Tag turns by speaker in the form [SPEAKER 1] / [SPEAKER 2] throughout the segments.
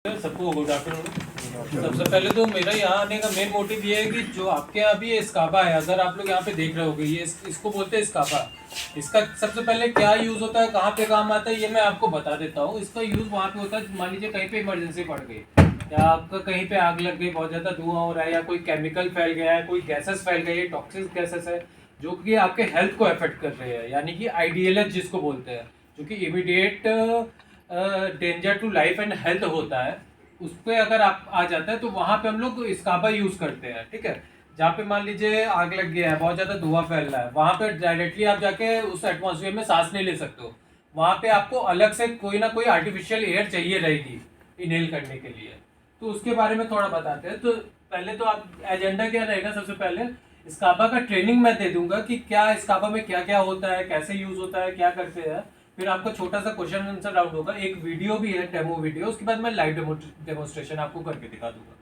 [SPEAKER 1] सबको good afternoon. सबसे पहले तो मेरा यहाँ आने का मेन मोटिव ये है कि जो आपके यहाँ भी ये स्काबा है, अगर आप लोग यहाँ पे देख रहे होगे, ये इसको बोलते हैं स्काबा। इसका सबसे पहले क्या यूज़ होता है, कहाँ पे काम आता है, ये मैं आपको बता देता हूँ। इसका यूज़ वहाँ पे होता है, मान लीजिए कहीं पे इमरजेंसी पड़ गई या आपका कहीं पे आग लग गई, बहुत ज़्यादा धुआं हो रहा है या कोई केमिकल फैल गया है, कोई गैसेस फैल गई है, टॉक्सिक गैसेस है जो कि आपके हेल्थ को अफेक्ट कर रहे हैं, यानी कि आईडीएलएच जिसको बोलते हैं, जो कि immediate danger to life and health होता है, उस पर अगर आप आ जाता है तो वहाँ पे हम लोग स्काबा यूज़ करते हैं। ठीक है, जहाँ पे मान लीजिए आग लग गया है, बहुत ज़्यादा धुआं फैल रहा है, वहाँ पे डायरेक्टली आप जाके उस एटमॉस्फेयर में सांस नहीं ले सकते हो। वहाँ पे आपको अलग से कोई ना कोई आर्टिफिशियल एयर चाहिए रहेगी इनहेल करने के लिए। तो उसके बारे में थोड़ा बताते हैं। तो पहले तो आप एजेंडा क्या रहेगा, सबसे पहले स्काबा का ट्रेनिंग मैं दे दूंगा कि क्या स्काबा में क्या क्या होता है, कैसे यूज़ होता है, क्या करते हैं। फिर आपका छोटा सा क्वेश्चन आंसर राउंड होगा, एक वीडियो भी है, डेमो वीडियो। उसके बाद मैं लाइव डेमोस्ट्रेशन आपको करके दिखा दूंगा।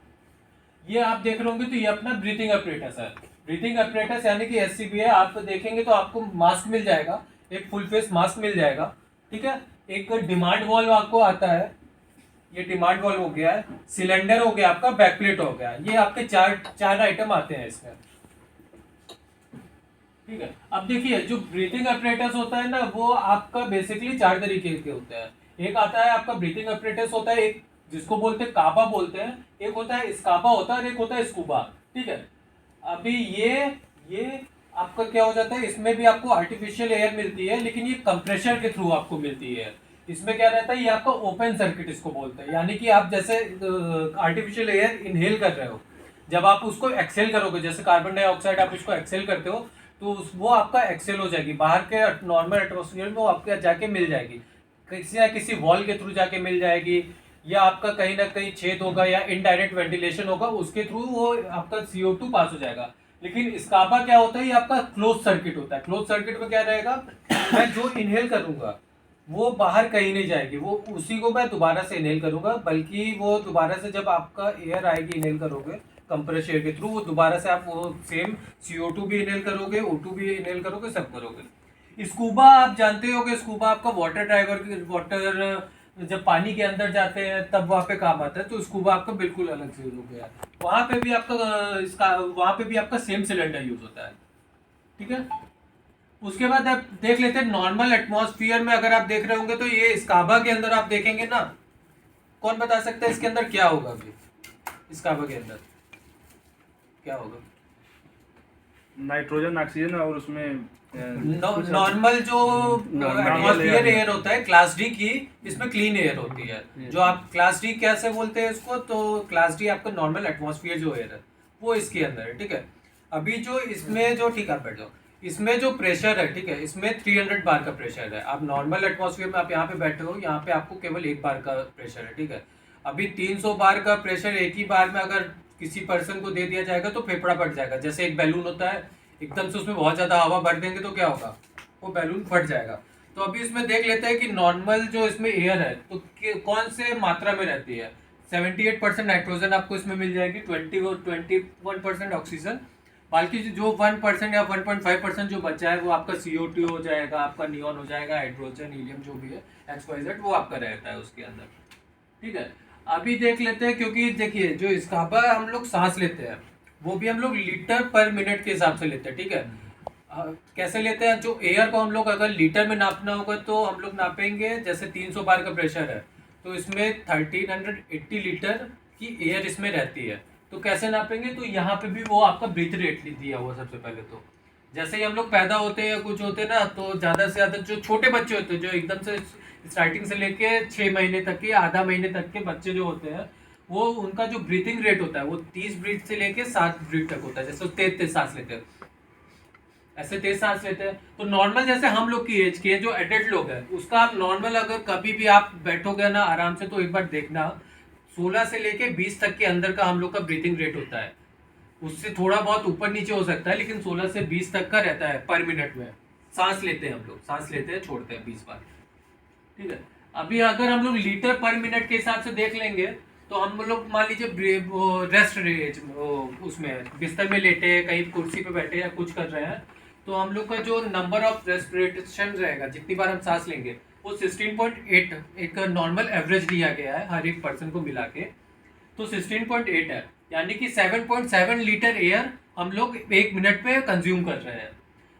[SPEAKER 1] ये आप देख रहे होंगे तो ये अपना ब्रीथिंग अपरेटस है। ब्रीथिंग अपरेटस यानी कि एससीबी है। आप देखेंगे तो आपको मास्क मिल जाएगा, एक फुल फेस मास्क मिल जाएगा। ठीक है, एक डिमांड वॉल्व आपको आता है, ये डिमांड वॉल्व हो गया है, सिलेंडर हो गया, आपका बैक प्लेट हो गया। ये आपके चार आइटम आते हैं इसमें। ठीक है, अब देखिए जो ब्रीथिंग अपरेटस होता है ना, वो आपका बेसिकली चार तरीके के होते हैं। एक आता है आपका ब्रीथिंग अपरेटस होता है, एक जिसको बोलते हैं काबा बोलते हैं, एक होता है स्काबा होता है और एक होता है स्कूबा। ठीक है, अभी ये आपका क्या हो जाता है, इसमें भी आपको आर्टिफिशियल एयर मिलती है, लेकिन ये कंप्रेशर के थ्रू आपको मिलती है। इसमें क्या रहता है, ये आपका ओपन सर्किट इसको बोलते हैं, यानी कि आप जैसे आर्टिफिशियल एयर इनहेल कर रहे हो, जब आप उसको एक्सेल करोगे, जैसे कार्बन डाइऑक्साइड आप उसको एक्सेल करते हो, तो वो आपका एक्सेल हो जाएगी बाहर के नॉर्मल एटमोसफियर में, वो आपके जाके मिल जाएगी, किसी ना किसी वॉल के थ्रू जाके मिल जाएगी, या आपका कहीं ना कहीं छेद होगा या इनडायरेक्ट वेंटिलेशन होगा, उसके थ्रू वो आपका CO2 पास हो जाएगा। लेकिन स्काबा क्या होता है, ये आपका क्लोज सर्किट होता है। क्लोज सर्किट में क्या रहेगा, मैं जो इनहेल करूंगा वो बाहर कहीं नहीं जाएगी, वो उसी को मैं दोबारा से इनहेल करूंगा, बल्कि वो दोबारा से जब आपका एयर आएगी इनहेल करोगे कंप्रेसर के थ्रू, वो दोबारा से आप वो सेम CO2 भी इनहेल करोगे, O2 भी इनहेल करोगे, सब करोगे। स्कूबा आप जानते होगे, स्कूबा आपका वाटर जब पानी के अंदर जाते हैं तब वहाँ पे काम आता है। तो स्कूबा आपका बिल्कुल अलग से यूज हो गया, वहाँ पे भी आपका वहाँ पे भी आपका सेम सिलेंडर यूज होता है। ठीक है, उसके बाद आप देख लेते हैं नॉर्मल एटमॉस्फेयर में। अगर आप देख रहे होंगे तो ये स्काबा के अंदर आप देखेंगे ना, कौन बता सकता है इसके अंदर क्या होगा? अभी स्काबा के अंदर क्या होगा?
[SPEAKER 2] नाइट्रोजन, ऑक्सीजन और उसमें
[SPEAKER 1] नॉर्मल जो एटमॉस्फेयर एयर होता है क्लास डी की, इसमें क्लीन एयर होती है। जो आप क्लास डी कैसे बोलते हैं इसको, तो क्लास डी आपका नॉर्मल एटमॉस्फेयर जो एयर है वो इसके अंदर है। ठीक है, अभी जो इसमें जो, ठीक है आप बैठ जाओ, इसमें जो प्रेशर है, ठीक है, इसमें 300 बार का प्रेशर है। आप नॉर्मल एटमॉस्फेयर में आप यहाँ पे बैठे हो, यहाँ पे आपको केवल 1 बार का प्रेशर है। ठीक है, अभी 300 बार का प्रेशर एक ही बार में अगर किसी पर्सन को दे दिया जाएगा तो फेफड़ा फट जाएगा। जैसे एक बैलून होता है, एकदम से उसमें बहुत ज्यादा हवा भर देंगे तो क्या होगा, वो बैलून फट जाएगा। तो अभी इसमें देख लेते हैं कि नॉर्मल जो इसमें एयर है तो कौन से मात्रा में रहती है। 78% नाइट्रोजन आपको इसमें मिल जाएगी, 21% ऑक्सीजन, बाकी जो 1% या 1.5% जो बचा है वो आपका CO2 हो जाएगा, आपका नियॉन हो जाएगा, हाइड्रोजन, हीलियम जो भी है, XYZ वो आपका रहता है उसके अंदर। ठीक है, अभी देख लेते हैं, क्योंकि देखिए जो स्काबा हम लोग सांस लेते हैं वो भी हम लोग लीटर पर मिनट के हिसाब से लेते हैं। ठीक है, कैसे लेते हैं, जो एयर को हम लोग अगर लीटर में नापना होगा तो हम लोग नापेंगे, जैसे 300 बार का प्रेशर है तो इसमें 1380 लीटर की एयर इसमें रहती है। तो कैसे नापेंगे, तो यहाँ पे भी वो आपका ब्रीथ रेट दिया हुआ सबसे पहले। तो जैसे ही हम लोग पैदा होते हैं या कुछ होते हैं ना, तो ज़्यादा से ज़्यादा जो छोटे बच्चे होते हैं, जो एकदम से स्टार्टिंग से लेके 6 महीने तक के, आधा महीने तक के बच्चे जो होते हैं, वो उनका जो ब्रीथिंग रेट होता है वो 30 ब्रीथ से लेके 7 ब्रीथ तक होता है। जैसे तेज तेज सांस लेते हैं, ऐसे तेज सांस लेते हैं। तो नॉर्मल जैसे हम लोग की एज के जो एडल्ट लोग हैं, उसका आप नॉर्मल अगर कभी भी आप बैठोगे ना आराम से, तो एक बार देखना 16 से लेके 20 तक के अंदर का हम लोग का ब्रीथिंग रेट होता है। उससे थोड़ा बहुत ऊपर नीचे हो सकता है, लेकिन 16 से 20 तक का रहता है पर मिनट में। सांस लेते हैं हम लोग, सांस लेते हैं छोड़ते हैं 20 बार। ठीक है, अभी अगर हम लोग लीटर पर मिनट के हिसाब से देख लेंगे तो हम लोग मान लीजिए रेस्ट रेज उसमें बिस्तर में लेटे, कहीं कुर्सी पे बैठे या कुछ कर रहे हैं, तो हम लोग का जो नंबर ऑफ रेस्पिरेशन रहेगा, जितनी बार हम सांस लेंगे वो 16.8 एक नॉर्मल एवरेज लिया गया है हर एक पर्सन को मिला के, तो 16.8 है, यानी कि 7.7 लीटर एयर हम लोग 1 मिनट पे कंज्यूम कर रहे हैं।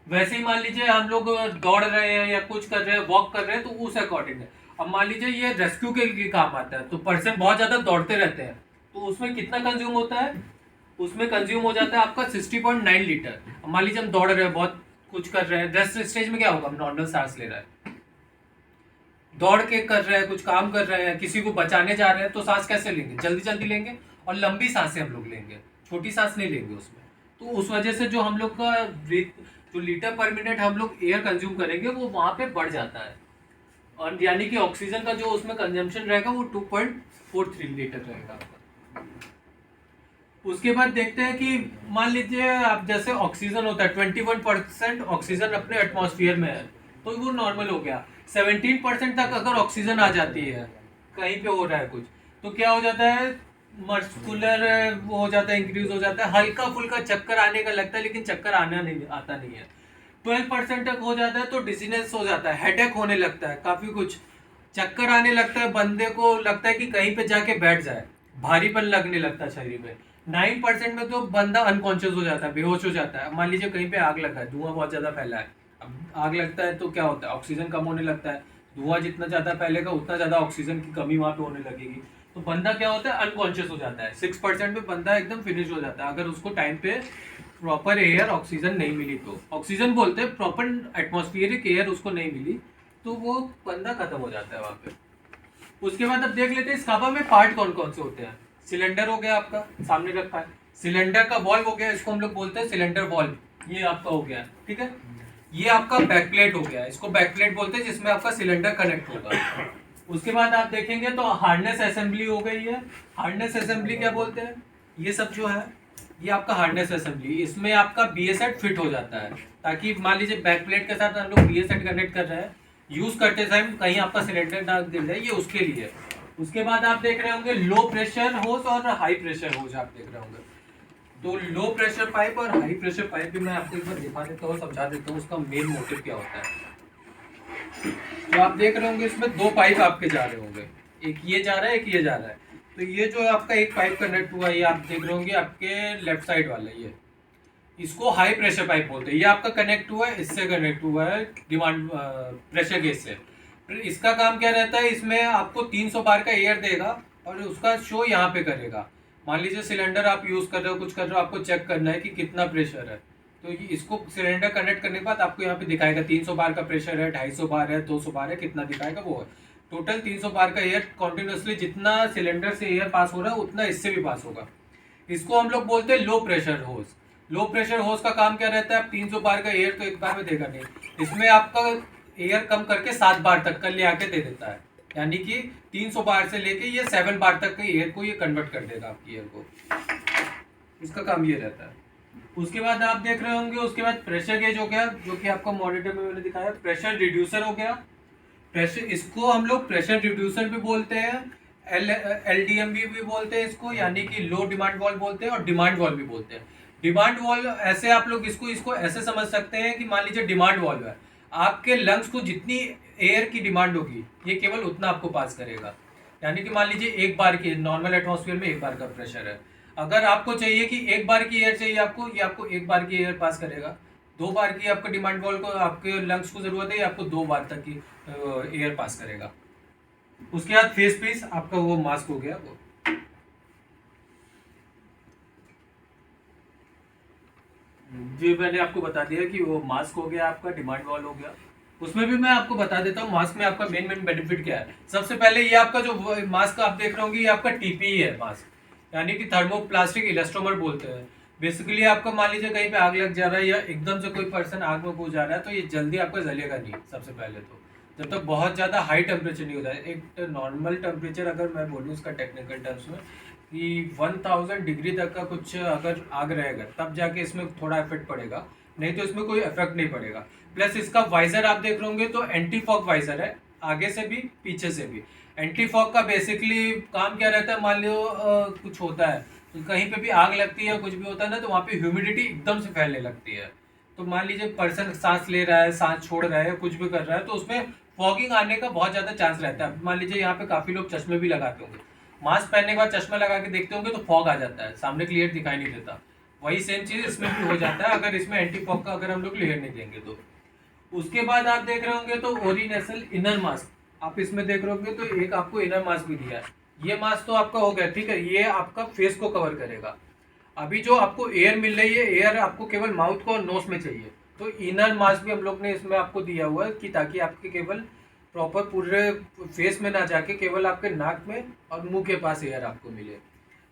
[SPEAKER 1] वैसे ही मान लीजिए हम लोग दौड़ रहे हैं या कुछ कर रहे हैं, वॉक कर रहे हैं, तो उस अकॉर्डिंग है। अब मान लीजिए ये रेस्क्यू के लिए काम आता है, तो पर्सन बहुत ज़्यादा दौड़ते रहते हैं, तो उसमें कितना कंज्यूम होता है, उसमें कंज्यूम हो जाता है आपका 60.9 लीटर। अब मान लीजिए हम दौड़ रहे हैं, बहुत कुछ कर रहे हैं, रेस्ट स्टेज में क्या होगा, हम नॉर्मल सांस ले रहे हैं, दौड़ के कर रहे हैं, कुछ काम कर रहे हैं, किसी को बचाने जा रहे हैं, तो सांस कैसे लेंगे, जल्दी जल्दी लेंगे, और लंबी सांसें हम लोग लेंगे, छोटी सांस नहीं लेंगे उसमें। तो उस वजह से जो हम लोग का जो लीटर पर मिनट हम लोग एयर कंज्यूम करेंगे वो वहाँ पे बढ़ जाता है, और यानी कि ऑक्सीजन का जो उसमें कंजम्पशन रहेगा वो 2.43 लीटर रहेगा। उसके बाद देखते हैं कि मान लीजिए आप जैसे ऑक्सीजन होता है 21% ऑक्सीजन अपने एटमॉस्फेयर में है, तो वो नॉर्मल हो गया। 17% तक अगर ऑक्सीजन आ जाती है, कहीं पे हो रहा है कुछ, तो क्या हो जाता है, मस्कुलर वो हो जाता है, इंक्रीज हो जाता है, हल्का फुल्का चक्कर आने का लगता है, लेकिन चक्कर आता नहीं है। 12% तक हो जाता है तो डिजीनेस हो जाता है, हेडेक होने लगता है, काफी कुछ चक्कर आने लगता है, बंदे को लगता है कि कहीं पे जाके बैठ जाए, भारीपन लगने लगता है शरीर में। 9% में तो बंदा अनकॉन्शियस हो जाता है, बेहोश हो जाता है। मान लीजिए कहीं पे आग लगा है, धुआं बहुत ज्यादा फैला है, अब आग लगता है तो क्या होता है, ऑक्सीजन कम होने लगता है, धुआं जितना ज्यादा फैलेगा उतना ज्यादा ऑक्सीजन की कमी वहां पे होने लगेगी, तो बंदा क्या होता है, अनकॉन्शियस हो जाता है। 6% में बंदा एकदम फिनिश हो जाता है, अगर उसको टाइम पे प्रॉपर एयर ऑक्सीजन नहीं मिली, तो ऑक्सीजन बोलते हैं, प्रॉपर एटमॉस्फेरिक एयर उसको नहीं मिली, तो वो बंदा खत्म हो जाता है वहां पे। उसके बाद अब देख लेते हैं इस काबा में पार्ट कौन कौन से होते हैं। सिलेंडर हो गया आपका, सामने रखा है, सिलेंडर का वॉल्व हो गया, इसको हम लोग बोलते हैं सिलेंडर वॉल्व, ये आपका हो गया, ठीक है। ये आपका बैकप्लेट हो गया, इसको बैकप्लेट बोलते हैं, जिसमें आपका सिलेंडर कनेक्ट होगा। उसके बाद आप देखेंगे तो हार्नेस असेंबली हो गई है। हार्नेस असेंबली क्या बोलते हैं, ये सब जो है ये आपका हार्नेस असेंबली, इसमें आपका BA सेट फिट हो जाता है, ताकि मान लीजिए बैकप्लेट के साथ हम लोग BA सेट कनेक्ट कर रहे हैं, यूज करते टाइम कहीं आपका सिलेंडर ना गिर जाए, ये उसके लिए। उसके बाद आप देख रहे होंगे लो प्रेशर होस और हाई प्रेशर होस, आप देख रहे होंगे। तो लो प्रेशर पाइप और हाई प्रेशर पाइप भी मैं आपको एक बार दिखा देता हूँ, समझा देता हूँ उसका मेन मोटिव क्या होता है। तो आप देख रहे होंगे इसमें 2 पाइप आपके जा रहे होंगे, एक ये जा रहा है, एक ये जा रहा है। तो ये जो आपका एक पाइप कनेक्ट हुआ है, ये आप देख रहे होंगे आपके लेफ्ट साइड वाला, ये इसको हाई प्रेशर पाइप बोलते हैं। ये आपका कनेक्ट हुआ है, इससे कनेक्ट हुआ है डिमांड प्रेशर गेज से। इसका काम क्या रहता है, इसमें आपको 300 बार का एयर देगा और उसका शो यहाँ पे करेगा। मान लीजिए सिलेंडर आप यूज कर रहे हो, कुछ कर रहे हो, आपको चेक करना है कि कितना प्रेशर है, तो इसको सिलेंडर कनेक्ट करने के बाद आपको यहाँ पे दिखाएगा 300 बार का प्रेशर है, 250 बार है, 200 बार है, कितना दिखाएगा वो है। टोटल 300 बार का एयर कॉन्टिन्यूसली जितना सिलेंडर से एयर पास हो रहा है उतना इससे भी पास होगा। इसको हम लोग बोलते हैं लो प्रेशर होस। लो प्रेशर होस का काम क्या रहता है, आप 300 बार का एयर तो एक बार में देगा नहीं, इसमें आपका एयर कम करके 7 बार तक का ले आके दे देता है, यानी कि 300 बार से लेके ये 7 बार तक के एयर को ये कन्वर्ट कर देगा आपकी एयर को, इसका काम ये रहता है। उसके बाद आप देख रहे होंगे, उसके बाद प्रेशर गेज हो गया, जो कि आपको मॉनिटर में मैंने दिखाया। प्रेशर रिड्यूसर हो गया, प्रेशर, इसको हम लोग प्रेशर रिड्यूसर भी बोलते हैं, LDMB भी बोलते हैं इसको, यानी कि लो डिमांड वॉल्व बोलते हैं, और डिमांड वॉल्व भी बोलते हैं। डिमांड वॉल्व ऐसे आप लोग इसको ऐसे समझ सकते हैं कि मान लीजिए डिमांड वॉल्व है, आपके लंग्स को जितनी एयर की डिमांड होगी ये केवल उतना आपको पास करेगा। यानी कि मान लीजिए 1 बार की नॉर्मल एटमॉस्फेयर में 1 बार का प्रेशर है, अगर आपको चाहिए कि 1 बार की एयर चाहिए आपको, ये आपको 1 बार की एयर पास करेगा। 2 बार की आपका डिमांड वॉल्व को, आपके लंग्स को जरूरत है, ये आपको 2 बार तक की एयर पास करेगा। उसके बाद फेस पीस आपका वो मास्क हो गया, वो जी मैंने आपको बता दिया कि वो मास्क हो गया आपका, डिमांड वॉल हो गया। उसमें भी मैं आपको बता देता हूँ मास्क में आपका मेन बेनिफिट क्या है। सबसे पहले ये आपका जो मास्क आप देख रहे होंगे, ये आपका TPE है मास्क, यानी कि थर्मोप्लास्टिक इलास्टोमर बोलते हैं। बेसिकली आपका मान लीजिए कहीं पे आग लग जा रहा है या एकदम से कोई पर्सन आग में घुस जा रहा है, तो ये जल्दी आपका जलेगा नहीं। सबसे पहले तो जब तक बहुत ज़्यादा हाई टेम्परेचर नहीं होता है, एक नॉर्मल टेम्परेचर अगर मैं बोलूँ इसका टेक्निकल टर्म्स में कि 1000 डिग्री तक का कुछ अगर आग रहेगा तब जाके इसमें थोड़ा इफेक्ट पड़ेगा, नहीं तो इसमें कोई इफेक्ट नहीं पड़ेगा। प्लस इसका वाइजर आप देख रहे होंगे तो एंटी फॉग वाइजर है, आगे से भी पीछे से भी। एंटी फॉग का बेसिकली काम क्या रहता है, मान लो कुछ होता है तो कहीं पे भी आग लगती है, कुछ भी होता है ना, तो वहाँ पे ह्यूमिडिटी एकदम से फैलने लगती है। तो मान लीजिए पर्सन सांस ले रहा है, सांस छोड़ रहा है, कुछ भी कर रहा है, तो उसमें फॉगिंग आने का बहुत ज़्यादा चांस रहता है। मान लीजिए यहाँ पे काफ़ी लोग चश्मे भी लगाते होंगे, मास्क पहनने के बाद चश्मा लगा के देखते होंगे तो फॉग आ जाता है, सामने क्लियर दिखाई नहीं देता। वही सेम चीज़ इसमें भी हो जाता है अगर इसमें एंटी फॉग का अगर हम लोग लेयर नहीं देंगे तो। उसके बाद आप देख रहे होंगे तो ओरिनेसल इनर मास्क, आप इसमें देख रहे होंगे तो एक आपको इनर मास्क भी दिया है। ये मास्क तो आपका हो गया, ठीक है, ये आपका फेस को कवर करेगा। अभी जो आपको एयर मिल रही है, एयर आपको केवल माउथ को और नोज में चाहिए, तो इनर मास्क भी हम लोग ने इसमें आपको दिया हुआ है कि ताकि आपके केवल प्रॉपर पूरे फेस में ना जाके केवल आपके नाक में और मुंह के पास एयर आपको मिले।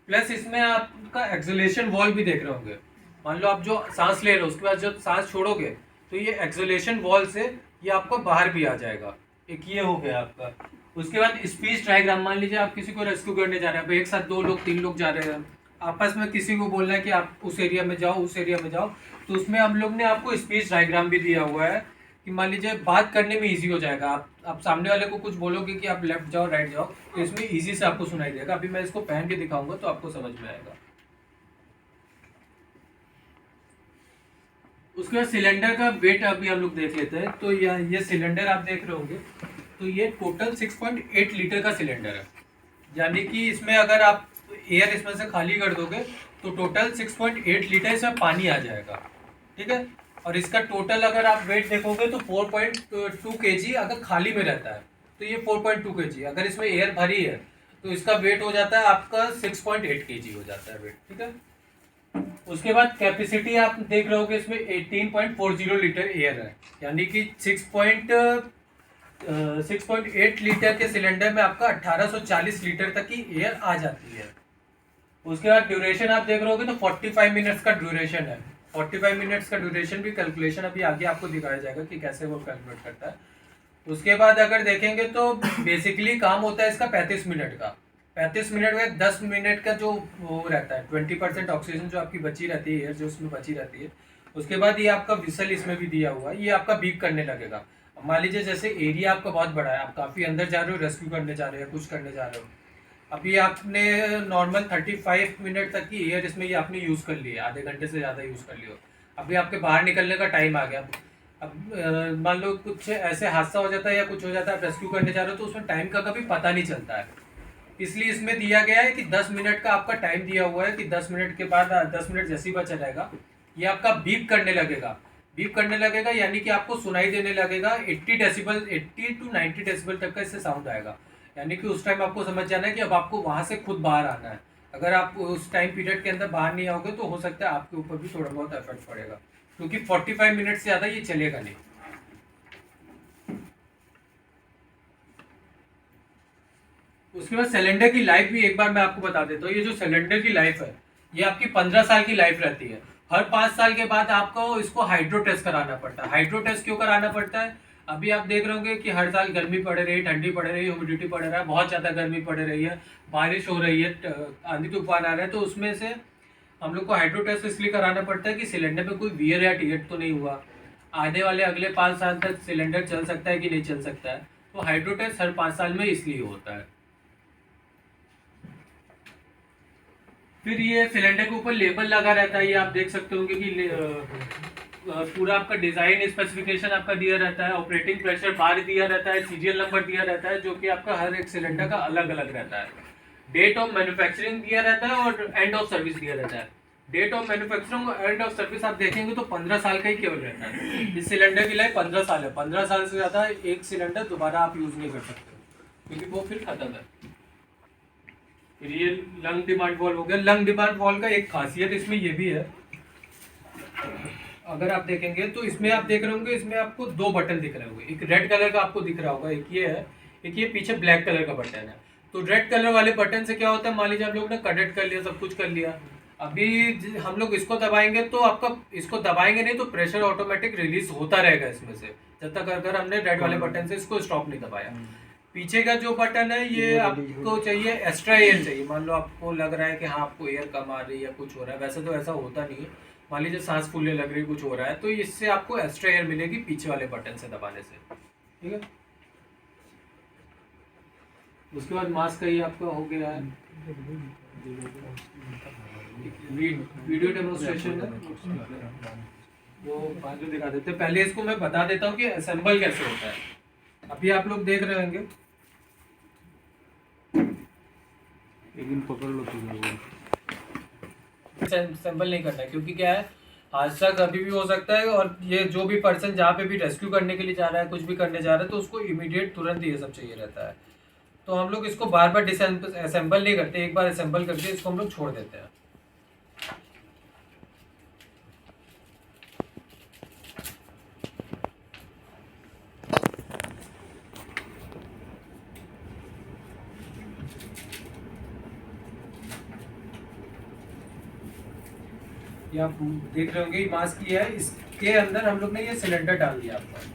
[SPEAKER 1] प्लस इसमें आपका एक्सलेशन वॉल भी देख रहे होंगे। मान लो आप जो सांस ले रहे हो उसके बाद जब सांस छोड़ोगे तो ये एक्सलेशन वॉल से ये आपको बाहर भी आ जाएगा। एक ये हो गया आपका। उसके बाद स्पीच डायग्राम, मान लीजिए आप किसी को रेस्क्यू करने जा रहे हैं, एक साथ 2 लोग 3 लोग जा रहे हैं, आपस में किसी को बोलना है कि आप उस एरिया में जाओ उस एरिया में जाओ, तो उसमें हम लोग ने आपको स्पीच डायग्राम भी दिया हुआ है कि मान लीजिए बात करने में इजी हो जाएगा। आप सामने वाले को कुछ बोलोगे कि आप लेफ्ट जाओ राइट जाओ, तो इसमें इजी से आपको सुनाई देगा। अभी मैं इसको पहन के दिखाऊंगा तो आपको समझ में आएगा। उसके बाद सिलेंडर का वेट अभी हम लोग देख लेते हैं। तो ये सिलेंडर आप देख रहे होंगे, तो ये टोटल 6.8 लीटर का सिलेंडर है। यानी कि इसमें अगर आप एयर इसमें से खाली कर दोगे तो टोटल 6.8 लीटर इसमें पानी आ जाएगा, ठीक है। और इसका टोटल अगर आप वेट देखोगे तो 4.2 kg अगर खाली में रहता है तो ये 4.2 kg, अगर इसमें एयर भरी है तो इसका वेट हो जाता है आपका 6.8 kg हो जाता है वेट, ठीक है। उसके बाद कैपेसिटी आप देख रहे होगे इसमें 18.40 लीटर एयर है, यानी कि 6.8 लीटर के सिलेंडर में आपका 1840 लीटर तक की एयर आ जाती है। उसके बाद ड्यूरेशन आप देख रहे होगे तो 45 मिनट्स का ड्यूरेशन है। 45 मिनट्स का ड्यूरेशन भी कैलकुलेशन अभी आगे आपको दिखाया जाएगा कि कैसे वो कैलकुलेट करता है। उसके बाद अगर देखेंगे तो बेसिकली काम होता है इसका 35 मिनट का। 35 मिनट में 10 मिनट का जो वो रहता है 20% ऑक्सीजन जो आपकी बची रहती है, एयर जो उसमें बची रहती है। उसके बाद ये आपका विसल इसमें भी दिया हुआ है, ये आपका बीप करने लगेगा। मान लीजिए जैसे एरिया आपका बहुत बड़ा है, आप काफ़ी अंदर जा रहे हो, रेस्क्यू करने जा रहे हो, कुछ करने जा रहे हो, अभी आपने नॉर्मल 35 मिनट तक की एयर इसमें ये आपने यूज़ कर लिया, आधे घंटे से ज़्यादा यूज़ कर लिया। अभी आपके बाहर निकलने का टाइम आ गया। अब मान लो कुछ ऐसे हादसा हो जाता है या कुछ हो जाता है, आप रेस्क्यू करने जा रहे हो तो उसमें टाइम का कभी पता नहीं चलता है। इसलिए इसमें दिया गया है कि 10 मिनट का आपका टाइम दिया हुआ है कि 10 मिनट के बाद 10 मिनट जैसे ही बचा रहेगा ये आपका बीप करने लगेगा। बीप करने लगेगा यानी कि आपको सुनाई देने लगेगा 80 डेसिबल, 80 to 90 डेसिबल तक का इससे साउंड आएगा। यानी कि उस टाइम आपको समझ जाना है कि अब आपको वहाँ से खुद बाहर आना है। अगर आप उस टाइम पीरियड के अंदर बाहर नहीं आओगे तो हो सकता है आपके ऊपर भी थोड़ा बहुत इफेक्ट पड़ेगा, क्योंकि 45 मिनट से ज़्यादा ये चलेगा नहीं। उसके बाद सिलेंडर की लाइफ भी एक बार मैं आपको बता देता हूँ। ये जो सिलेंडर की लाइफ है ये आपकी 15 साल की लाइफ रहती है। हर 5 साल के बाद आपको इसको हाइड्रो टेस्ट कराना पड़ता है। हाइड्रो टेस्ट क्यों कराना पड़ता है? अभी आप देख रहे होंगे कि हर साल गर्मी पड़ रही है, ठंडी पड़ रही है, ह्यूमिडिटी पड़ रहा है, बहुत ज़्यादा गर्मी पड़ रही है, बारिश हो रही है, आंधी तूफान आ रहा है, तो उसमें से हम लोग को हाइड्रो टेस्ट इसलिए कराना पड़ता है कि सिलेंडर में कोई वियर या टिकट तो नहीं हुआ, आने वाले अगले 5 साल तक सिलेंडर चल सकता है कि नहीं चल सकता है। तो हाइड्रो टेस्ट हर 5 साल में इसलिए होता है। फिर ये सिलेंडर के ऊपर लेबल लगा रहता है, ये आप देख सकते होंगे कि पूरा आपका डिजाइन स्पेसिफिकेशन आपका दिया रहता है, ऑपरेटिंग प्रेशर बार दिया रहता है, सीरियल नंबर दिया रहता है जो कि आपका हर एक सिलेंडर का अलग अलग रहता है। डेट ऑफ मैन्युफैक्चरिंग दिया रहता है और एंड ऑफ सर्विस दिया रहता है। डेट ऑफ मैन्युफैक्चरिंग और एंड ऑफ सर्विस आप देखेंगे तो 15 साल का ही केवल रहता है। इस सिलेंडर की लाइफ 15 साल है। 15 साल से ज़्यादा एक सिलेंडर दोबारा आप यूज़ नहीं कर सकते क्योंकि वो फिर खत्म है। फिर ये लंग डिमांड वॉल्व हो गया। लंग डिमांड वॉल्व का एक खासियत इसमें ये भी है, अगर आप देखेंगे तो इसमें आप देख रहे होंगे इसमें आपको 2 बटन दिख रहे होंगे, एक रेड कलर का आपको दिख रहा होगा, एक ये है, एक ये पीछे ब्लैक कलर का बटन है। तो रेड कलर वाले बटन से क्या होता है, मान लीजिए आप लोग ने कनेक्ट कर लिया, सब कुछ कर लिया, अभी हम लोग इसको दबाएंगे तो आपका इसको दबाएंगे नहीं तो प्रेशर ऑटोमेटिक रिलीज होता रहेगा इसमें से, जब तक अगर हमने रेड वाले बटन से इसको स्टॉप नहीं दबाया। पीछे का जो बटन है ये आपको चाहिए एक्स्ट्रा एयर चाहिए, मान लो आपको लग रहा है कि हाँ आपको एयर कम आ रही है या कुछ हो रहा है, वैसे तो ऐसा होता नहीं है, मान लीजिए सांस फूलने लग रही है, कुछ हो रहा है, तो इससे आपको एक्स्ट्रा एयर मिलेगी पीछे वाले बटन से दबाने से, ठीक है। उसके बाद मास्क का ये आपका हो गया है, वीडियो डेमोन्स्ट्रेशन है वो बाद में दिखा देते हैं। पहले इसको मैं बता देता हूँ कि असेंबल कैसे होता है। अभी आप लोग देख रहे होंगे,
[SPEAKER 2] लेकिन पकड़ लो
[SPEAKER 1] सैंपल नहीं करना है, क्योंकि क्या है हादसा कभी भी हो सकता है, और ये जो भी पर्सन जहाँ पे भी रेस्क्यू करने के लिए जा रहा है, कुछ भी करने जा रहा है, तो उसको इमीडिएट तुरंत ये सब चाहिए रहता है। तो हम लोग इसको बार बार असेंबल नहीं करते, एक बार असेंबल करके इसको हम लोग छोड़ देते हैं। ये आप देख रहे होंगे, ये मास्क लिया है, इसके अंदर हम लोग ने ये सिलेंडर डाल दिया आपका।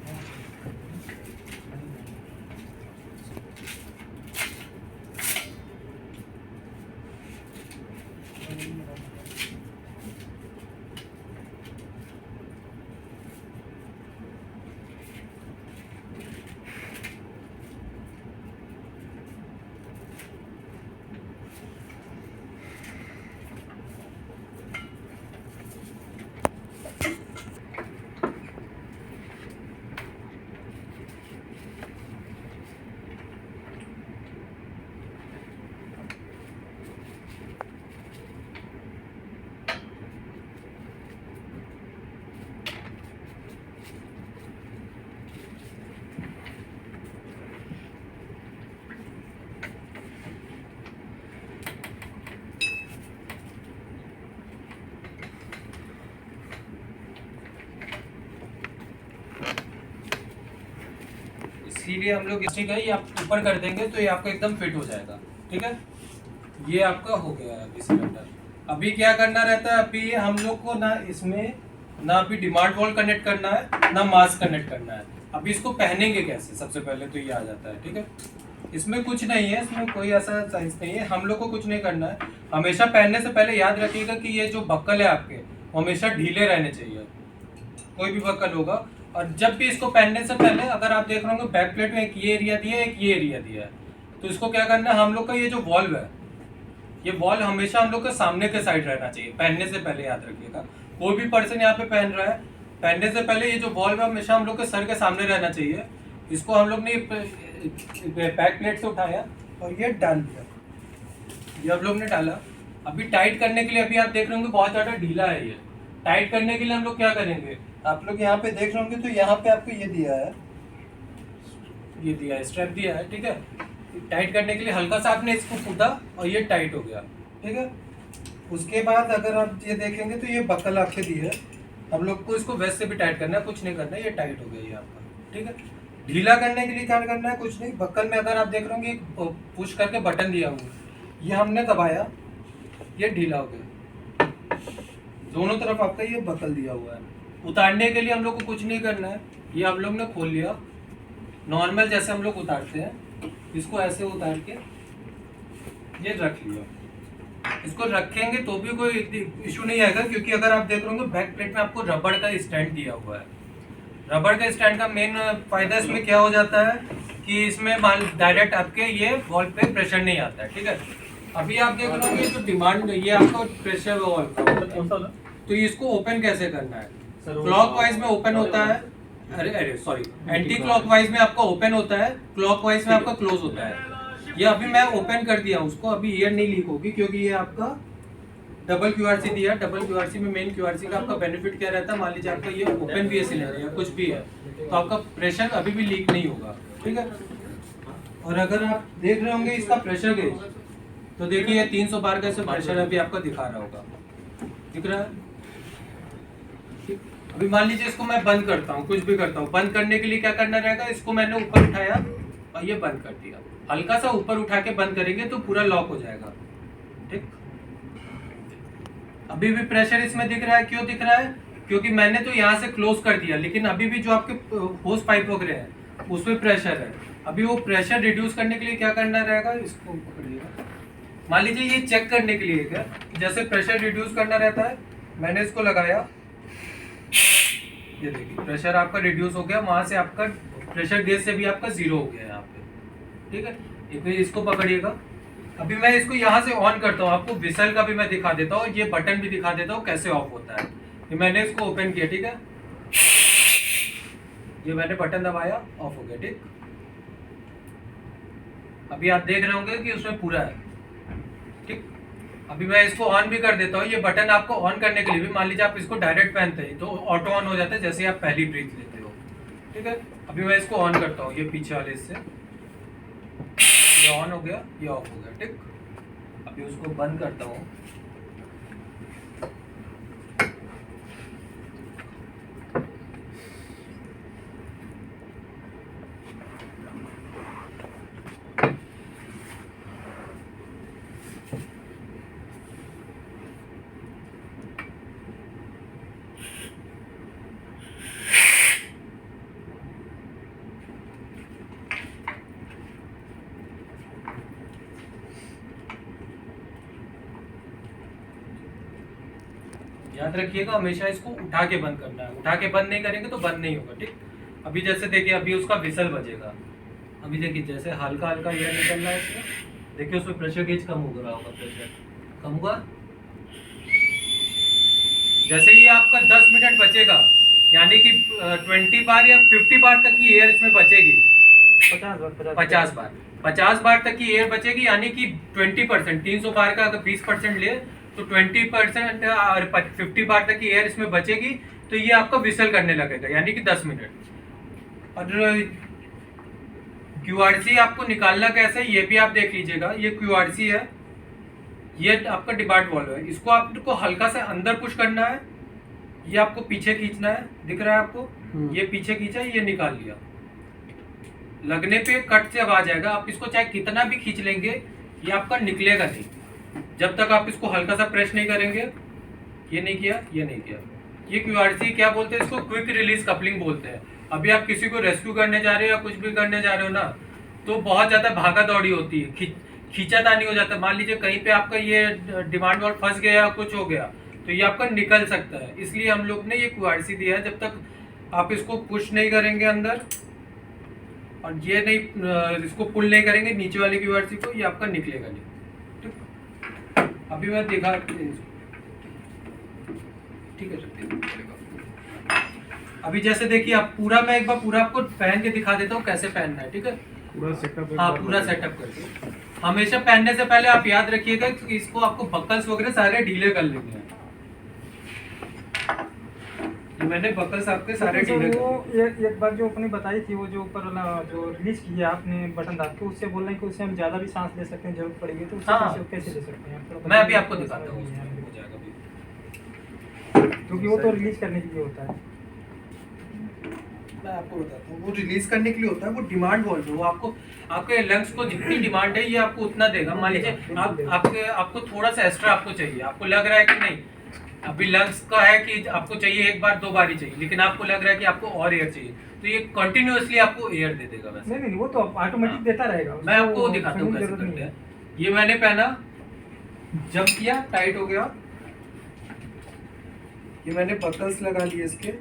[SPEAKER 1] इसीलिए हम लोग ठीक है, ये आप ऊपर कर देंगे तो ये आपका एकदम फिट हो जाएगा। ठीक है, ये आपका हो गया है अभी सिलेंडर। अभी क्या करना रहता है, अभी हम लोग को ना इसमें ना अभी डिमांड वॉल कनेक्ट करना है, ना मास्क कनेक्ट करना है। अभी इसको पहनेंगे कैसे, सबसे पहले तो ये आ जाता है। ठीक है, इसमें कुछ नहीं है, इसमें कोई ऐसा साइंस नहीं है, हम लोग को कुछ नहीं करना है। हमेशा पहनने से पहले याद रखिएगा कि ये जो बक्कल है आपके, हमेशा ढीले रहने चाहिए, कोई भी बक्कल होगा। और जब भी इसको पहनने से पहले अगर आप देख रहे होंगे बैक प्लेट में एक ये एरिया दिया है, एक ये एरिया दिया है, तो इसको क्या करना है, हम लोग का ये जो वॉल्व है, ये वॉल्व हमेशा हम लोग के सामने के साइड रहना चाहिए पहनने से पहले, याद रखिएगा। कोई भी पर्सन यहाँ पे पहन रहा है, पहनने से पहले ये जो वॉल्व है हमेशा हम लोग के सर के सामने रहना चाहिए। इसको हम लोग ने बैक प्लेट से उठाया और ये डाल दिया, ये हम लोग ने डाला। अभी टाइट करने के लिए, अभी आप देख रहे होंगे बहुत ज़्यादा ढीला है ये। टाइट करने के लिए हम लोग क्या करेंगे, आप लोग यहाँ पे देख रहे होंगे तो यहाँ पे आपको ये दिया है, ये दिया है, स्ट्रैप दिया है। ठीक है, टाइट करने के लिए हल्का सा आपने इसको कूदा और ये टाइट हो गया। ठीक है, उसके बाद अगर आप ये देखेंगे तो ये बक्कल आपके दी है, हम लोग को इसको वैसे से भी टाइट करना है, कुछ नहीं करना है, ये टाइट हो गया ये आपका। ठीक है, ढीला करने के लिए क्या करना है, कुछ नहीं, बक्कल में अगर आप देख रहे होंगे पुश करके बटन दिया हुआ, ये हमने दबाया, ये ढीला हो गया, दोनों तरफ आपका ये बक्कल दिया हुआ है। उतारने के लिए हम लोग को कुछ नहीं करना है, ये हम लोग ने खोल लिया नॉर्मल जैसे हम लोग उतारते हैं, इसको ऐसे उतार के ये रख लिया। इसको रखेंगे तो भी कोई इशू नहीं आएगा, क्योंकि अगर आप देख रहे होंगे बैक प्लेट में आपको रबड़ का स्टैंड दिया हुआ है। रबड़ का स्टैंड का मेन फायदा इसमें क्या हो जाता है कि इसमें डायरेक्ट आपके ये वॉल पे प्रेशर नहीं आता है। ठीक है, अभी आप देख रहे होंगे जो डिमांड, ये आपका प्रेशर वॉल का, तो इसको ओपन कैसे करना है, क्लॉकवाइज में ओपन होता है, अरे सॉरी, एंटी क्लॉकवाइज में आपका ओपन होता है, क्लॉकवाइज में आपका क्लोज होता है। ये अभी मैं ओपन कर दिया उसको, अभी ईयर नहीं लीक होगी, क्योंकि ये आपका डबल क्यूआरसी दिया है। डबल क्यूआरसी में मेन क्यूआरसी का आपका बेनिफिट क्या रहता है, मान लीजिए आपका ये ओपन भी है सिलेंडर या कुछ भी है, तो आपका प्रेशर अभी भी लीक नहीं होगा। ठीक है, और अगर आप देख रहे होंगे इसका प्रेशर गेज, तो देखिए ये 300 बार का प्रेशर अभी आपका दिखा रहा होगा, दिख रहा है। अभी मान लीजिए इसको मैं बंद करता हूँ, कुछ भी करता हूँ, बंद करने के लिए क्या करना रहेगा, इसको मैंने ऊपर उठाया और ये बंद कर दिया, हल्का सा ऊपर उठा के बंद करेंगे तो पूरा लॉक हो जाएगा। ठीक, अभी भी प्रेशर इसमें दिख रहा है, क्यों दिख रहा है, क्योंकि मैंने तो यहाँ से क्लोज कर दिया, लेकिन अभी भी जो आपके होस पाइप वगैरह है उसमें प्रेशर है। अभी वो प्रेशर रिड्यूस करने के लिए क्या करना रहेगा, इसको पकड़िएगा, मान लीजिए ये चेक करने के लिए क्या, जैसे प्रेशर रिड्यूस करना रहता है, मैंने इसको लगाया, ये देखिए प्रेशर आपका रिड्यूस हो गया, वहां से आपका प्रेशर गेज से भी आपका 0 हो गया यहाँ पे। ठीक है, एक बार इसको पकड़िएगा, अभी मैं इसको यहाँ से ऑन करता हूँ, आपको विसल का भी मैं दिखा देता हूँ, ये बटन भी दिखा देता हूँ कैसे ऑफ होता है। ये मैंने इसको ओपन किया, ठीक है, ये मैंने बटन दबाया, ऑफ हो गया। ठीक, अभी आप देख रहे होंगे कि उसमें पूरा है। ठीक, अभी मैं इसको ऑन भी कर देता हूँ। ये बटन आपको ऑन करने के लिए भी, मान लीजिए आप इसको डायरेक्ट पहनते हैं तो ऑटो ऑन हो जाता है जैसे आप पहली ब्रीथ लेते हो। ठीक है, अभी मैं इसको ऑन करता हूँ, ये पीछे वाले इससे ये ऑन हो गया, ये ऑफ हो गया। ठीक, अभी उसको बंद करता हूँ। याद रखिएगा हमेशा इसको उठा के बंद करना है, उठा के बंद नहीं करेंगे तो बंद नहीं होगा। ठीक, अभी जैसे देखिए अभी उसका विसल बजेगा। अभी देखिए जैसे हल्का हल्का एयर निकल रहा है इसमें, देखिए उसमें प्रेशर गेज कम हो रहा होगा, प्रेशर कम हुआ। जैसे ही आपका 10 मिनट बचेगा, यानी कि 20 बार या 50 बार तक की एयर इसमें बचेगी। 50 बार तक की एयर बचेगी, यानी कि 20%, 300 बार का अगर 20% ले तो 20% और 50 बार तक की एयर इसमें बचेगी। तो ये आपको विसल करने लगेगा, यानी कि 10 मिनट। और क्यूआरसी आपको निकालना कैसे है ये भी आप देख लीजिएगा। ये क्यूआरसी है, ये आपका डिबार्ट वॉल्व है। इसको आपको हल्का से अंदर पुश करना है, ये आपको पीछे खींचना है, दिख रहा है आपको, ये पीछे खींचा, ये निकाल लिया। लगने पे कट से आवाज आएगा, आप इसको चाहे कितना भी खींच लेंगे ये आपका निकलेगा नहीं, जब तक आप इसको हल्का सा प्रेस नहीं करेंगे। ये नहीं किया, ये नहीं किया। ये क्यूआरसी क्या बोलते हैं, इसको क्विक रिलीज कपलिंग बोलते हैं। अभी आप किसी को रेस्क्यू करने जा रहे हो या कुछ भी करने जा रहे हो ना, तो बहुत ज्यादा भागा दौड़ी होती है, खींचातानी हो जाता है। मान लीजिए कहीं पे आपका ये डिमांड वॉल्व फंस गया, कुछ हो गया, तो ये आपका निकल सकता है। इसलिए हम लोग ने ये क्यूआरसी दिया है, जब तक आप इसको पुश नहीं करेंगे अंदर और ये नहीं इसको पुल नहीं करेंगे नीचे वाले क्यूआरसी को, ये आपका निकलेगा नहीं। ठीक, अभी मैं दिखा, ठीक है चलिए। अभी जैसे देखिए आप पूरा, मैं एक बार पूरा आपको पहन के दिखा देता हूँ कैसे पहनना है। ठीक है,
[SPEAKER 2] पूरा सेटअप,
[SPEAKER 1] हाँ पूरा सेटअप करके। हमेशा पहनने से पहले आप याद रखिएगा कि इसको आपको बकल्स वगैरह सारे ढीले कर लेने हैं। ये मैंने बकल्स आपके सारे ढीले कर लिए।
[SPEAKER 3] एक बार जो अपनी बताई थी, वो जो ऊपर वाला जो रिलीज किया आपने बटन दाब के, उससे बोल रहे हैं कि उससे हम ज़्यादा भी सांस ले सकते हैं, जरूरत पड़ेगी तो उससे
[SPEAKER 1] हाँ।
[SPEAKER 3] कैसे ले सकते हैं?
[SPEAKER 1] मैं अभी आपको दिखाता हूँ, हो जाएगा अभी।
[SPEAKER 3] क्योंकि वो तो रिलीज करने के लिए होता है।
[SPEAKER 1] मैं आपको बताता हूँ, वो रिलीज करने के लिए होता है, वो डिमांड वॉल्व है। वो आपको आपके लंग्स को जितनी डिमांड है ये आपको उतना देगा। मान लीजिए आपको थोड़ा सा एक्स्ट्रा आपको चाहिए, आपको लग रहा है कि नहीं अभी लंग्स का है कि आपको चाहिए एक बार 2 बार ही चाहिए, लेकिन आपको लग रहा है कि आपको और एयर चाहिए, तो ये कंटिन्यूअसली आपको एयर दे देगा। वैसे
[SPEAKER 3] नहीं, वो तो ऑटोमेटिक देता रहेगा।
[SPEAKER 1] मैं आपको दिखाता हूँ कैसे करते हैं। ये मैंने पहना, जंप किया, टाइट हो गया। ये मैंने बकल्स लगा लिए इसके,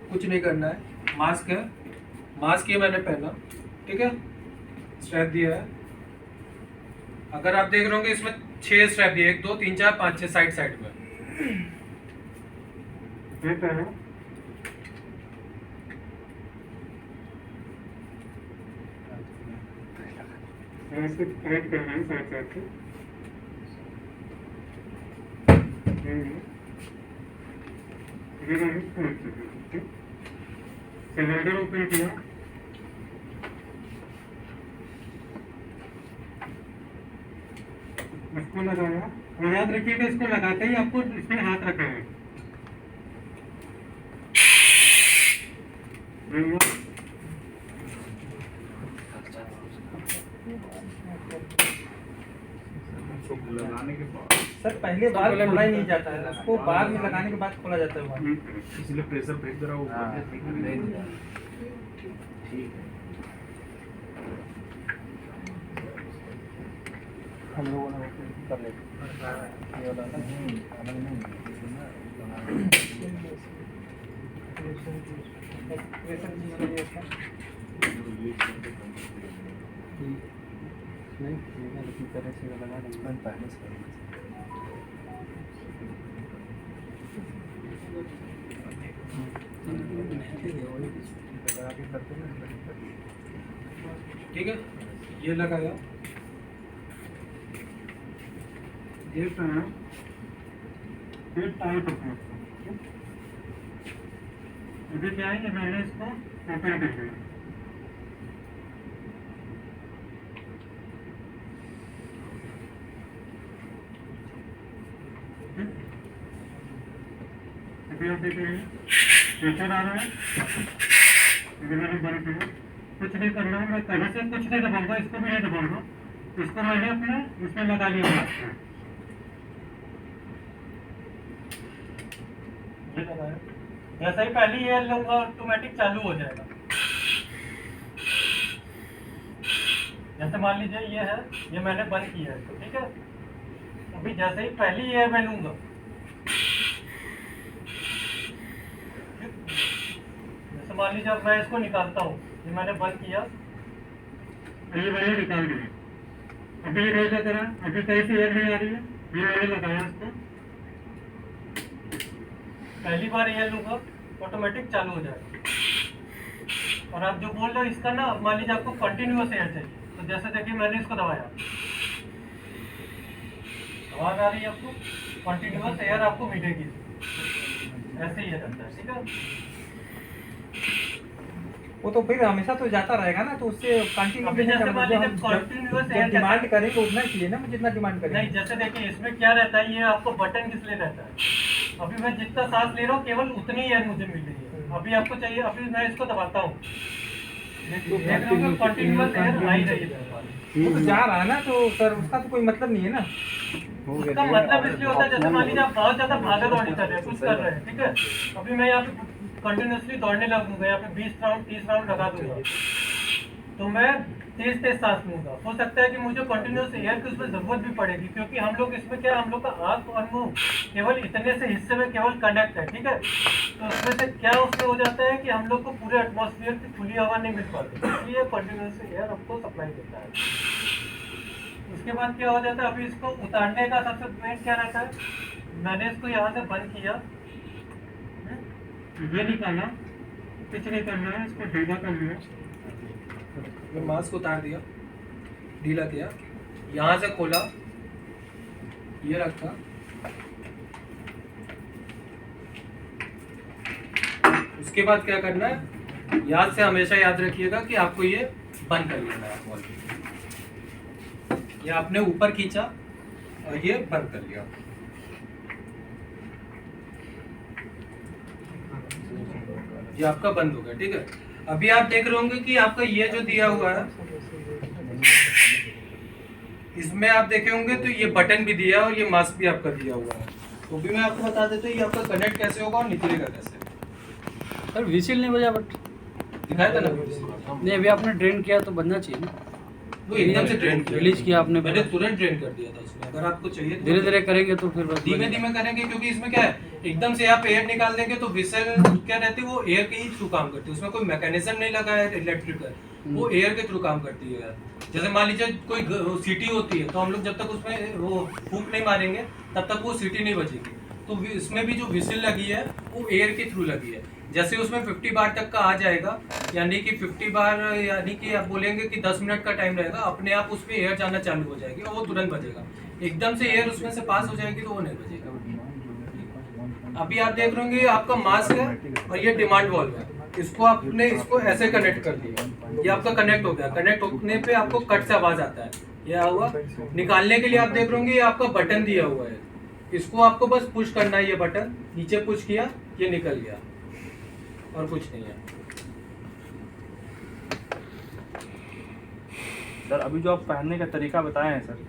[SPEAKER 1] कुछ नहीं करना है। मास्क है, मास्क ये मैंने पहना, ठीक है, स्ट्रैप दिया है। अगर आप देख रहे होंगे इसमें 6 स्ट्रैप दिए, 1 2 3 4 5 6 साइड साइड में।
[SPEAKER 4] सिलेंडर ओपन किया, इसको लगाया, और याद रखिएगा इसको लगाते ही आपको इसमें हाथ रखना है।
[SPEAKER 2] लगाने के बाद
[SPEAKER 3] सर पहले बार खोला ही नहीं जाता है, उसको बाद में लगाने के बाद खोला जाता है।
[SPEAKER 2] इसलिए प्रेशर ब्रेक जरा ऊपर ठीक है।
[SPEAKER 3] हम लोगों ने कर लेते ये वाला नहीं तरह से लगा देंगे पहले से।
[SPEAKER 1] ठीक है। ये लगाया,
[SPEAKER 4] ये पहना, ये टाइट होता है। अभी क्या है कि मैंने इसको ओपन कर दिया। अभी आप देख रहे हैं प्रेशर आ रहा है, अभी मैंने बंद किया। कुछ नहीं करना है, मैं कहीं से कुछ नहीं दबाऊंगा, इसको भी नहीं दबाऊंगा, इसको मैंने अपने इसमें लगा लिया है। ये लगाया, जैसे ही पहली एयर लूंगा ऑटोमेटिक चालू हो जाएगा। जैसे मान लीजिए ये है, ये मैंने बंद किया है, तो ठीक है। अभी जैसे ही पहली एयर मैं लूंगा, जैसे मान लीजिए अब मैं इसको निकालता हूँ, ये मैंने बंद किया, ये मैंने निकाल दिया। अभी ये नहीं लग रहा, अभी कहीं से एयर नहीं आ रही है, ये मैंने लगाया इसको। पहली बार एयर लूंगा ऑटोमेटिक चालू हो जाएगा। और आप जो बोल रहे हो इसका ना, अब मान लीजिए आपको कंटिन्यूअस एयर चाहिए, तो जैसे देखिए मैंने इसको दबाया, आवाज आ रही है आपको, कंटिन्यूअस एयर आपको मिलेगी, ऐसे ही रहता है, ठीक है।
[SPEAKER 3] वो तो फिर हमेशा तो जाता रहेगा ना, तो उससे कंटिन्यू
[SPEAKER 4] अभी जैसे मान लीजिए continuous air
[SPEAKER 3] डिमांड करेंगे उतना चाहिए ना, जितना डिमांड करेंगे।
[SPEAKER 4] नहीं, जैसे देखिए इसमें क्या रहता है, ये आपको बटन किस लिए रहता है। अभी मैं जितना सांस ले रहा हूँ केवल उतनी एयर मुझे मिल रही है। अभी आपको चाहिए, अभी मैं इसको दबाता हूँ, देख रहे हो कंटिन्यूअस एयर आ ही रही है।
[SPEAKER 3] वो तो जा रहा है ना, तो सर उसका तो कोई मतलब नहीं है ना।
[SPEAKER 4] उसका मतलब इसलिए होता है, जैसे मान लीजिए आप बहुत ज्यादा भागा दौड़ी कर रहे हैं, कुछ कर रहे हैं, ठीक है। अभी मैं यहाँ पे कंटिन्यूसली दौड़ने लगूंगा, यहाँ पे 20 राउंड 30 राउंड लगा दूंगा, तो मैं तेज तेज सांस लूंगा। हो सकता है कि मुझे कंटिन्यूस एयर की उसमें जरूरत भी पड़ेगी, क्योंकि हम लोग इसमें क्या, हम लोग का आंख और मुंह केवल इतने से हिस्से में केवल कनेक्ट है, ठीक है। तो उसमें से क्या उसमें हो जाता है कि हम लोग को पूरे एटमॉस्फेयर की खुली हवा नहीं मिल पाती, इसलिए कंटिन्यूस एयर हमको सप्लाई देता है। उसके बाद क्या हो जाता है, अभी इसको उतारने का सबसे मेन क्या रहता है, मैंने इसको यहाँ से बंद किया, ये निकाला, कुछ नहीं करना है, इसको ढीला कर लिया,
[SPEAKER 1] मास्क उतार दिया, ढीला किया, यहाँ से खोला, ये रखा, उसके बाद क्या करना है, याद से हमेशा याद रखिएगा कि आपको ये बंद कर लेना है वॉल्व। ये आपने ऊपर खींचा और ये बंद कर लिया। ये आपका बंद हो गया, ठीक है। अभी आप देख रहे होंगे कि आपका ये जो दिया हुआ है, इसमें आप देखे होंगे तो ये बटन भी दिया है और ये मास्क भी आपका दिया हुआ है। तो भी मैं आपको बता देता हूँ ये आपका कनेक्ट कैसे होगा और निकलेगा कैसे।
[SPEAKER 5] सर विसिल नहीं बजा, बट
[SPEAKER 1] दिखाया था ना,
[SPEAKER 5] नहीं अभी आपने ड्रेन किया तो बनना चाहिए ना।
[SPEAKER 1] वो एकदम से ड्रेन
[SPEAKER 5] रिलीज किया आपने,
[SPEAKER 1] मैंने तुरंत ड्रेन कर दिया था उसमें। अगर आपको चाहिए
[SPEAKER 5] धीरे धीरे करेंगे तो फिर बस
[SPEAKER 1] धीमे धीमे करेंगे, क्योंकि इसमें क्या है, एकदम से आप एयर निकाल देंगे तो विसल क्या रहती है, वो एयर के ही थ्रू काम करती है, उसमें कोई मैकेनिज्म नहीं लगा है इलेक्ट्रिकल, वो एयर के थ्रू काम करती है। जैसे मान लीजिए कोई सीटी होती है, तो हम लोग जब तक उसमें वो फूंक नहीं मारेंगे तब तक वो सीटी नहीं बजेगी। तो इसमें भी जो विसल लगी है वो एयर के थ्रू लगी है। जैसे उसमें 50 बार तक का आ जाएगा, यानी कि 50 बार, यानी कि आप बोलेंगे कि 10 मिनट का टाइम रहेगा, अपने आप उसमें एयर जाना चालू हो जाएगी और वो तुरंत बजेगा। एकदम से एयर उसमें से पास हो जाएगी तो वो नहीं बजेगा। अभी आप देख रहे होंगे आपका मास्क है और ये डिमांड वॉल्व है, इसको आपने इसको ऐसे कनेक्ट कर दिया, ये आपका कनेक्ट हो गया। कनेक्ट होने पे आपको कट से आवाज आता है, ये हुआ। निकालने के लिए आप देख रहे होंगे ये आपका बटन दिया हुआ है, इसको आपको बस पुश करना है, ये बटन नीचे पुश किया, ये निकल गया और कुछ नहीं है।
[SPEAKER 2] सर अभी जो आप पहनने का तरीका बताए हैं सर,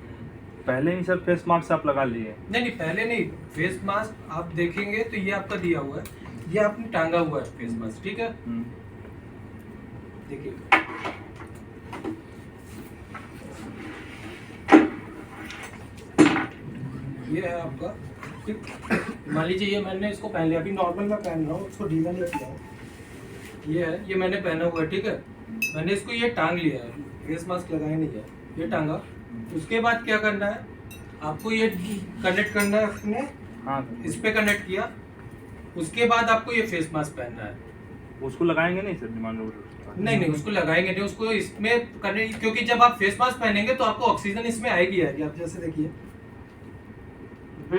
[SPEAKER 2] पहले ही सर फेस मास्क आप लगा लिए?
[SPEAKER 1] नहीं पहले नहीं, फेस मास्क आप देखेंगे तो ये आपका दिया हुआ है, ये आपने टांगा हुआ है फेस मास्क, ठीक है। देखिए ये है आपका, ठीक। मान लीजिए ये मैंने इसको पहन लिया, अभी नॉर्मल मैं पहन रहा हूँ, इसको ढीला नहीं किया हूँ। ये है, ये मैंने पहना हुआ है, ठीक है। मैंने इसको ये टांग लिया है, फेस मास्क लगाया नहीं है, ये टांगा। उसके बाद क्या करना है, आपको ये कनेक्ट करना है अपने,
[SPEAKER 2] हाँ
[SPEAKER 1] इस पे कनेक्ट किया। उसके बाद आपको ये फेस मास्क पहनना है,
[SPEAKER 2] उसको लगाएंगे नहीं सर मान लो?
[SPEAKER 1] नहीं उसको लगाएंगे नहीं, उसको इसमें करने, क्योंकि जब आप फेस मास्क पहनेंगे तो आपको ऑक्सीजन इसमें आएगी। आप जैसे देखिए
[SPEAKER 4] तो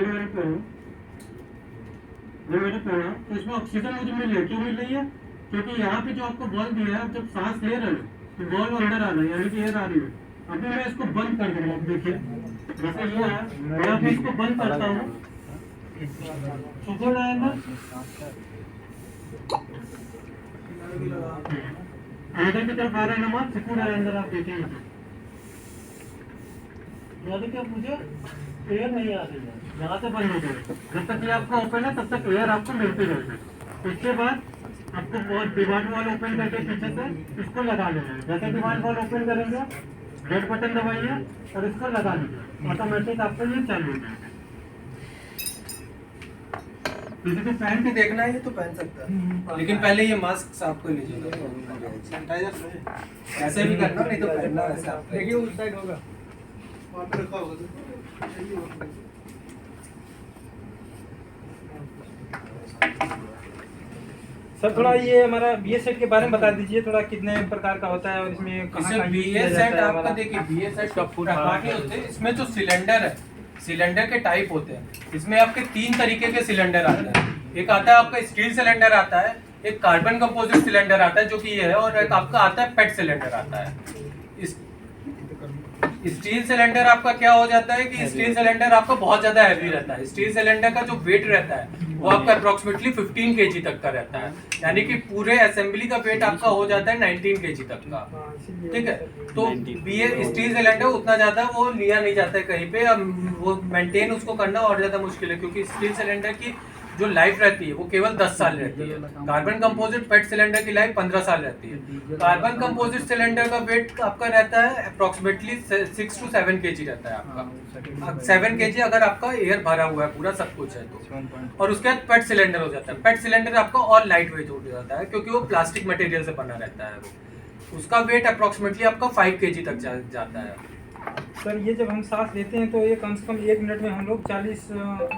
[SPEAKER 4] इसमें ऑक्सीजन मुझे मिल रही है। क्यों मिल रही है? क्योंकि यहाँ पे जो आपको बॉल दिया है, आप जब सांस ले रहे हो तो बॉल अंदर आ रहा है, यानी कि एयर आ रही है। अभी मैं इसको बंद कर दूंगा, आप देखिए जैसे ये है, मैं अभी इसको बंद करता हूँ, सुकून आएगा, अंदर की तरफ आ रहा है नमक, सुकून आया अंदर, आप देखेंगे यानी कि मुझे एयर नहीं आ रही है, यहाँ से बंद हो जाए। जब तक ये आपका ओपन है तब तक एयर आपको मिलती रहेगी। उसके बाद आपको डिमांड वॉल ओपन करके पीछे से इसको लगा लेना है। जैसे डिमांड वॉल ओपन करेंगे, रेड बटन दबाइए और इसको लगा लीजिए, ऑटोमेटिक आपको ये चालू हो जाएगा।
[SPEAKER 1] किसी को पहन के देखना है तो पहन सकता है, लेकिन पहले ये मास्क साफ कर लीजिएगा, सैनिटाइजर ऐसे भी करना, नहीं तो पहनना ऐसे। आप देखिए उस साइड होगा, वहाँ पे रखा होगा।
[SPEAKER 3] सर थोड़ा ये हमारा BA सेट के बारे में बता दीजिए, थोड़ा कितने प्रकार का होता है और इसमें
[SPEAKER 1] इसमें BA सेट आपका देखिए, BA सेट प्रकार के होते हैं। इसमें जो सिलेंडर है, सिलेंडर के टाइप होते हैं। इसमें आपके 3 तरीके के सिलेंडर आते हैं। एक आता है आपका स्टील सिलेंडर आता है, एक कार्बन कंपोजिट सिलेंडर आता है जो कि ये है, और एक आपका आता है पेट सिलेंडर आता है। स्टील सिलेंडर आपका क्या हो जाता है कि स्टील सिलेंडर आपका बहुत ज्यादा हैवी रहता है। स्टील सिलेंडर का जो वेट रहता है वो आपका अप्रोक्सीमेटली 15 kg तक का रहता है, यानी कि पूरे असेंबली का वेट आपका हो जाता है 19 kg तक का। ठीक है, तो BA स्टील सिलेंडर उतना ज्यादा वो लिया नहीं जाता है कहीं पे, अब वो मेंटेन उसको करना और ज्यादा मुश्किल है, क्योंकि स्टील सिलेंडर की जो लाइफ रहती है वो केवल 10 साल रहती है। कार्बन कंपोजिट पेट सिलेंडर की लाइफ 15 साल रहती है। कार्बन कंपोजिट सिलेंडर का वेट आपका रहता है अप्रोक्सीमेटली 6 to 7 kg रहता है आपका। 7 kg अगर आपका एयर भरा हुआ है पूरा सब कुछ है तो। और उसके बाद पेट सिलेंडर हो जाता है। पेट सिलेंडर आपका और लाइट वेट हो जाता है, क्योंकि वो प्लास्टिक मटेरियल से बना रहता है वो। उसका वेट अप्रोक्सीमेटली आपका 5 kg तक जाता है।
[SPEAKER 3] सर ये जब हम सांस लेते हैं तो ये कम से कम 1 मिनट में हम लोग 40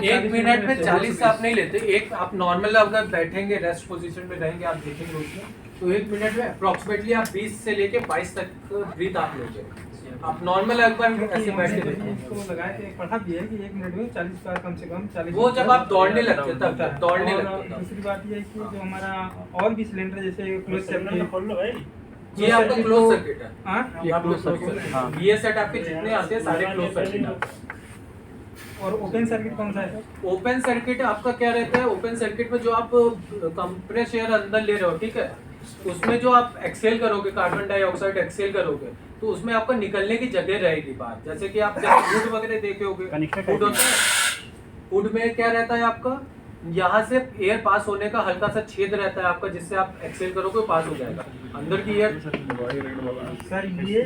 [SPEAKER 1] 1 मिनट में 40 सांस नहीं लेते। एक आप नॉर्मल अगर बैठेंगे रेस्ट पोजीशन में रहेंगे, आप देखेंगे उसमें तो 1 मिनट में अप्रोक्सीमेटली आप 20 से लेके 22 तक ब्रीथ आप लेते हैं। आप नॉर्मल एक बार ऐसे बैठ के देखिए,
[SPEAKER 3] इसको लगा के पढ़ा भी है कि 1 मिनट में 40 बार कम से कम 40।
[SPEAKER 1] वो जब आप दौड़ने लगते हैं तब दौड़ने लगते हैं।
[SPEAKER 3] दूसरी बात ये है कि जो हमारा और भी सिलेंडर जैसे क्लोज सर्किट,
[SPEAKER 1] ये आपका क्लोज सर्किट है।
[SPEAKER 3] हाँ
[SPEAKER 1] ये आपका क्लोज सर्किट है। BA सेट आपके जितने आते हैं सारे क्लोज सर्किट आते हैं।
[SPEAKER 3] और ओपन सर्किट कौन सा है?
[SPEAKER 1] ओपन सर्किट आपका क्या रहता है? ओपन सर्किट में जो आप कंप्रेस एयर अंदर ले रहे हो, ठीक है, उसमें जो आप एक्सेल करोगे, कार्बन डाइऑक्साइड एक्सेल करोगे, तो उसमें आपको निकलने की जगह रहेगी बाहर। जैसे कि आप फूड वगैरह देखे होगे, फूड में क्या रहता है आपका, यहाँ से एयर पास होने का हल्का सा छेद रहता है आपका, जिससे आप एक्सेल करोगे पास हो जाएगा अंदर की एयर।
[SPEAKER 3] सर ये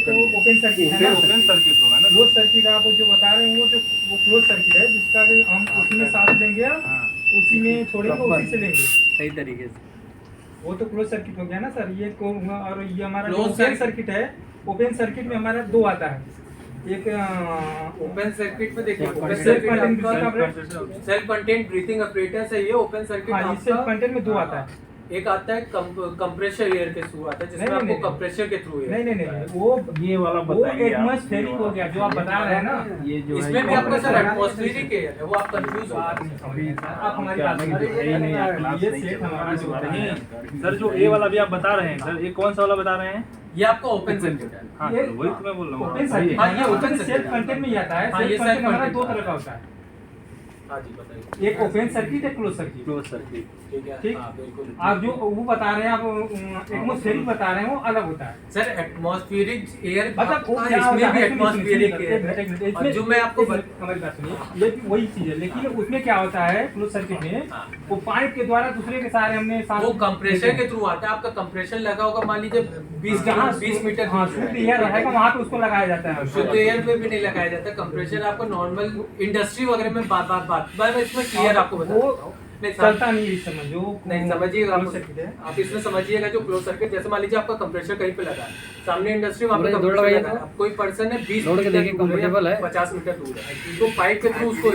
[SPEAKER 3] तो ओपन सर्किट है ना?
[SPEAKER 2] ओपन सर्किट होगा ना।
[SPEAKER 3] क्लोज सर्किट आप जो बता रहे हैं वो क्लोज सर्किट है, जिसका कि हम उसी में सांस लेंगे, उसी में छोड़ेंगे, उसी से लेंगे।
[SPEAKER 5] सही तरीके से
[SPEAKER 3] वो तो क्लोज सर्किट हो गया ना सर। ये और ये हमारा
[SPEAKER 1] Closed
[SPEAKER 3] ओपन सर्किट है। ओपन सर्किट में हमारा 2 आता है। एक
[SPEAKER 1] ओपन सर्किट में देखिए, open
[SPEAKER 3] self
[SPEAKER 1] circuit self content breathing apparatus है ये ओपन सर्किट।
[SPEAKER 3] हाँ, इससे कंटेंट में 2 आता है।
[SPEAKER 1] एक आता है कंप्रेशर एयर के थ्रू आता है, जिसमें
[SPEAKER 3] नहीं,
[SPEAKER 1] आपको
[SPEAKER 3] नहीं,
[SPEAKER 1] कंप्रेशर के थ्रू
[SPEAKER 3] नहीं नहीं नहीं, वो
[SPEAKER 2] ये वाला
[SPEAKER 3] वो
[SPEAKER 2] बताइए आप।
[SPEAKER 3] एटमॉस्फेरिक हो गया जो आप बता रहे हैं ना।
[SPEAKER 2] ये जो
[SPEAKER 1] इसमें भी आपका सर एटमॉस्फेरिक एयर है, वो आप कंफ्यूज हो रहे हैं।
[SPEAKER 3] आप हमारी बात ये सेट हमारा जो होता है।
[SPEAKER 2] सर जो ए वाला भी आप बता रहे हैं सर, ये कौन सा वाला बता रहे हैं?
[SPEAKER 1] ये आपका ओपन सर्किट है।
[SPEAKER 2] हाँ
[SPEAKER 3] ये-
[SPEAKER 2] सर, वही तो मैं बोल रहा हूँ।
[SPEAKER 3] ओपन सर्किट,
[SPEAKER 1] हाँ, ये open
[SPEAKER 3] सेल्फ
[SPEAKER 1] circuit
[SPEAKER 3] कंटेंट में ही आता है।
[SPEAKER 1] हाँ, ये
[SPEAKER 3] सेल्फ कंटेंट
[SPEAKER 1] self
[SPEAKER 3] हमारा
[SPEAKER 1] content
[SPEAKER 3] 2 तरह का होता है।
[SPEAKER 1] हाँ जी बताइए।
[SPEAKER 3] एक ओपन सर्किट है, क्लोज सर्किट।
[SPEAKER 2] Close circuit.
[SPEAKER 1] ठीक है,
[SPEAKER 3] ठीक।
[SPEAKER 1] हाँ बिल्कुल।
[SPEAKER 3] आप जो वो बता रहे हैं, आप एटमॉस्फेरिक बता रहे हैं, वो अलग होता है।
[SPEAKER 1] सर एटमॉस्फेरिक एयर
[SPEAKER 3] मतलब वो क्या
[SPEAKER 1] इसमें
[SPEAKER 3] होता
[SPEAKER 1] भी
[SPEAKER 3] है,
[SPEAKER 1] एटमॉस्फेरिक
[SPEAKER 3] सुनिए,
[SPEAKER 1] एयर
[SPEAKER 3] एक मिनट,
[SPEAKER 1] है। और
[SPEAKER 3] इसमें-
[SPEAKER 1] जो मैं आपको
[SPEAKER 3] हमारी बात सुनिए, ये भी वही चीज है, लेकिन उसमें क्या होता है क्लोज सर्किट में,
[SPEAKER 1] हाँ।
[SPEAKER 3] वो पाइप के द्वारा दूसरे के सहारे हमने
[SPEAKER 1] वो कंप्रेशर के थ्रू आता है। आपका कंप्रेशर लगा होगा, मान लीजिए 20 मीटर।
[SPEAKER 3] हाँ शुद्ध एयर रहेगा, वहाँ पे उसको लगाया जाता है।
[SPEAKER 1] शुद्ध एयर में भी नहीं लगाया जाता कंप्रेशर। आपको नॉर्मल इंडस्ट्री वगैरह में बात मैं इसमें क्लियर आपको बता
[SPEAKER 3] वो
[SPEAKER 1] देता हूँ। नहीं
[SPEAKER 3] चलता नहीं इस समय जो
[SPEAKER 1] नहीं समझिएगा
[SPEAKER 3] closed circuit है।
[SPEAKER 1] आप इसमें समझिएगा जो क्लोज सर्किट, जैसे मान लीजिए आपका कंप्रेसर कहीं पे लगा है, सामने इंडस्ट्री वहाँ पे
[SPEAKER 5] दौड़
[SPEAKER 1] कंप्रेसर
[SPEAKER 5] लगाइए
[SPEAKER 1] लगा है,
[SPEAKER 5] तो।
[SPEAKER 1] कोई पर्सन है 20
[SPEAKER 5] दौड़ के
[SPEAKER 1] मीटर
[SPEAKER 5] देखिए
[SPEAKER 1] दूर है या
[SPEAKER 5] comfortable है।
[SPEAKER 1] 50 मीटर दूर है, तो पाइप के थ्रू उसको